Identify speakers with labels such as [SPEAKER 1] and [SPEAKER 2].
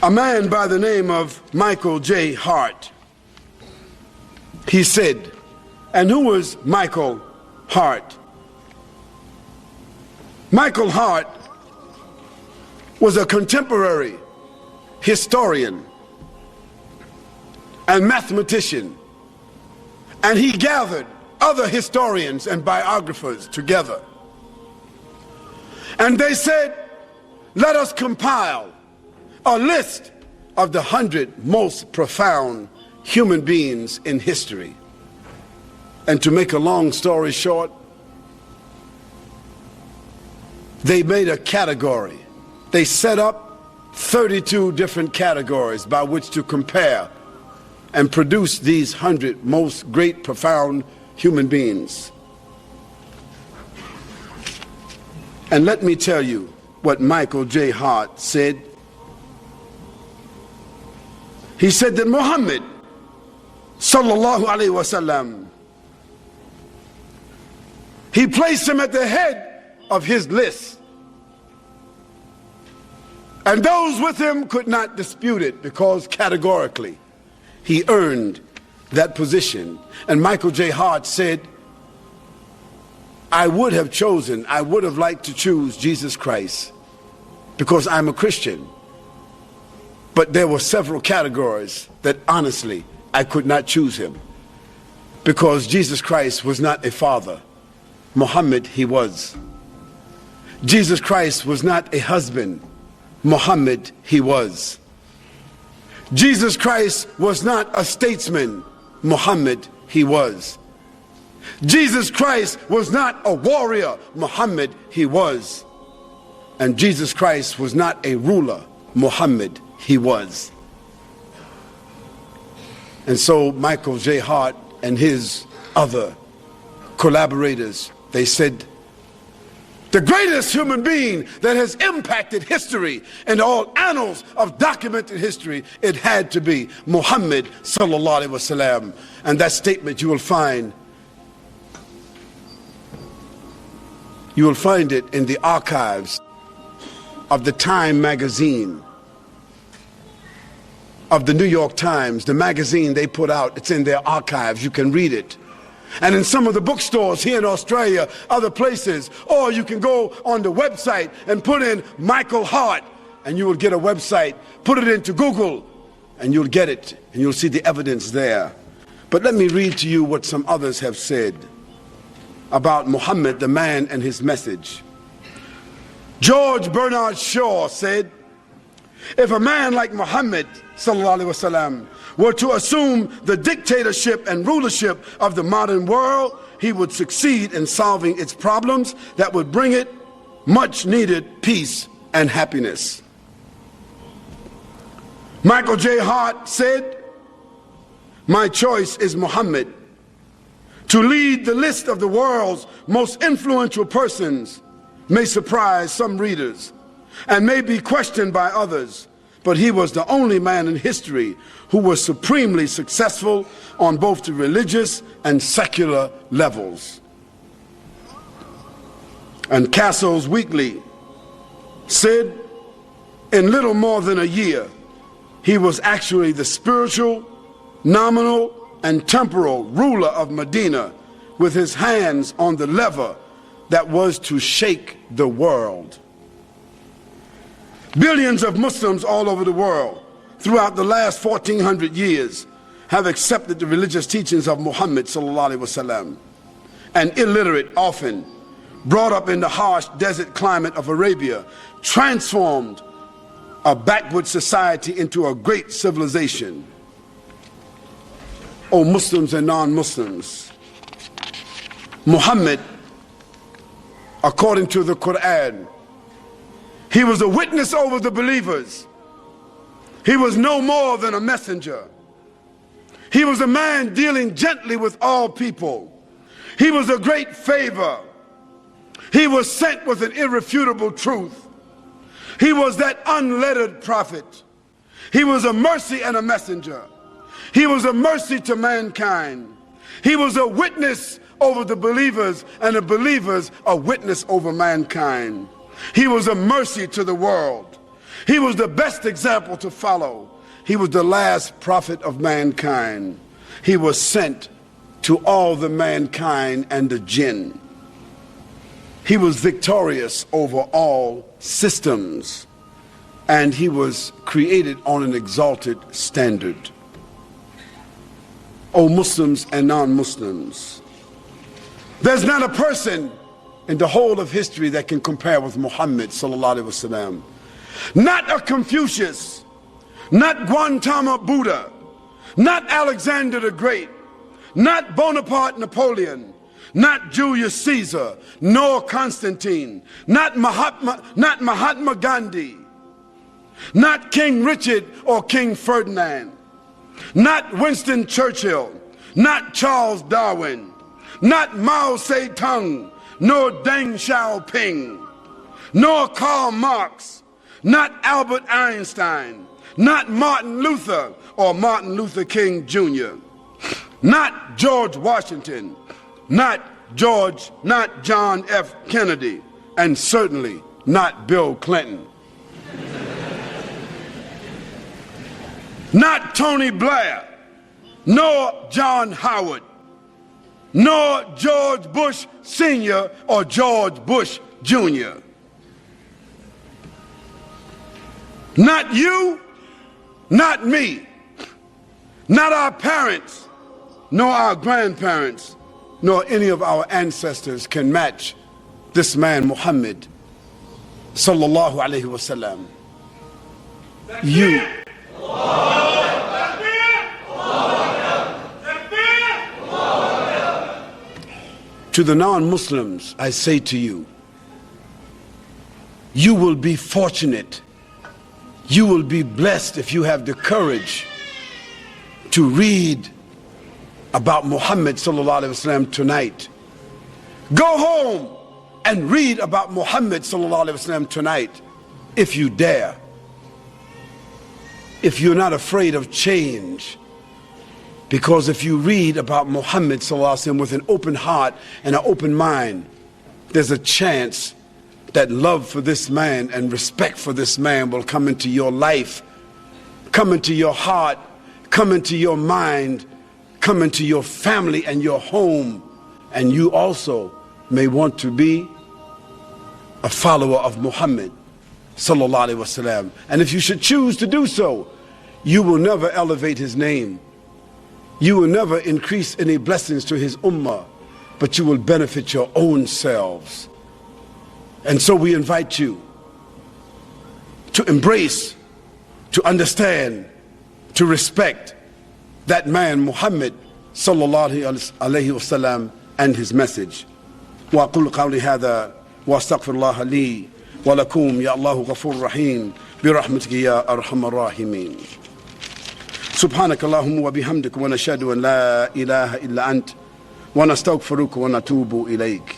[SPEAKER 1] A man by the name of Michael J. Hart, he said, and who was Michael Hart? Michael Hart was a contemporary historian and mathematician, and he gathered other historians and biographers together. And they said, let us compile a list of the 100 most profound human beings in history. And to make a long story short, they made a category. They set up 32 different categories by which to compare and produce these 100 most great, profound human beings. And let me tell you what Michael J. Hart said. He said that Muhammad sallallahu alaihi wasallam, he placed him at the head of his list, and those with him could not dispute it because categorically he earned that position. And Michael J. Hart said, I would have liked to choose Jesus Christ because I'm a Christian. But there were several categories that honestly I could not choose him, because Jesus Christ was not a father. Muhammad, he was. Jesus Christ was not a husband. Muhammad, he was. Jesus Christ was not a statesman. Muhammad, he was. Jesus Christ was not a warrior. Muhammad, he was. And Jesus Christ was not a ruler. Muhammad, he was. And so Michael J. Hart and his other collaborators, they said, the greatest human being that has impacted history and all annals of documented history, it had to be Muhammad sallallahu alaihi wasallam. And that statement you will find it in the archives of the Time magazine, of the New York Times, the magazine they put out. It's in their archives. You can read it. And in some of the bookstores here in Australia, other places, or you can go on the website and put in Michael Hart, and you will get a website. Put it into Google, and you'll get it, and you'll see the evidence there. But let me read to you what some others have said about Muhammad, the man, and his message. George Bernard Shaw said, if a man like Muhammad sallallahu alaihi wasallam were to assume the dictatorship and rulership of the modern world, he would succeed in solving its problems that would bring it much needed peace and happiness. Michael J. Hart said, my choice is Muhammad. To lead the list of the world's most influential persons may surprise some readers and may be questioned by others, but he was the only man in history who was supremely successful on both the religious and secular levels. And Cassel's Weekly said, in little more than a year, he was actually the spiritual, nominal, and temporal ruler of Medina, with his hands on the lever that was to shake the world. Billions of Muslims all over the world throughout the last 1400 years have accepted the religious teachings of Muhammad sallallahu alaihi wasallam. And illiterate, often brought up in the harsh desert climate of Arabia, transformed a backward society into a great civilization. O Muslims and non-Muslims, Muhammad, according to the Quran, he was a witness over the believers. He was no more than a messenger. He was a man dealing gently with all people. He was a great favor. He was sent with an irrefutable truth. He was that unlettered prophet. He was a mercy and a messenger. He was a mercy to mankind. He was a witness over the believers, and the believers a witness over mankind. He was a mercy to the world. He was the best example to follow. He was the last prophet of mankind. He was sent to all the mankind and the jinn. He was victorious over all systems, and he was created on an exalted standard. O Muslims and non-Muslims, there's not a person in the whole of history that can compare with Muhammad sallallahu alaihi wasallam. Not a Confucius, not Gautama Buddha, not Alexander the Great, not Bonaparte Napoleon, not Julius Caesar, nor Constantine, not Mahatma Gandhi, not King Richard or King Ferdinand, not Winston Churchill, not Charles Darwin, not Mao Zedong, nor Deng Xiaoping, nor Karl Marx, not Albert Einstein, not Martin Luther or Martin Luther King Jr., not George Washington, not John F. Kennedy, and certainly not Bill Clinton. Not Tony Blair, nor John Howard, nor George Bush Sr. or George Bush Jr. Not you, not me, not our parents, nor our grandparents, nor any of our ancestors can match this man Muhammad sallallahu alaihi wasallam. You. To the non-Muslims, I say to you, you will be fortunate, you will be blessed if you have the courage to read about Muhammad sallallahu alaihi wasallam tonight. Go home and read about Muhammad sallallahu alaihi wasallam tonight, if you dare. If you're not afraid of change. Because if you read about Muhammad sallallahu alaihi wasallam with an open heart and an open mind, there's a chance that love for this man and respect for this man will come into your life, come into your heart, come into your mind, come into your family and your home, and you also may want to be a follower of Muhammad sallallahu alaihi wasallam. And if you should choose to do so, you will never elevate his name, you will never increase any blessings to his ummah, but you will benefit your own selves. And so we invite you to embrace, to understand, to respect that man Muhammad sallallahu alayhi wasallam and his message. وأقول قولي هذا وأستغفر الله لي ولكم يا الله غفور رحيم برحمتك يا أرحم الراحمين. سبحانك اللهم وبحمدك ونشهد أن لا إله إلا أنت ونستغفرك ونتوب إليك.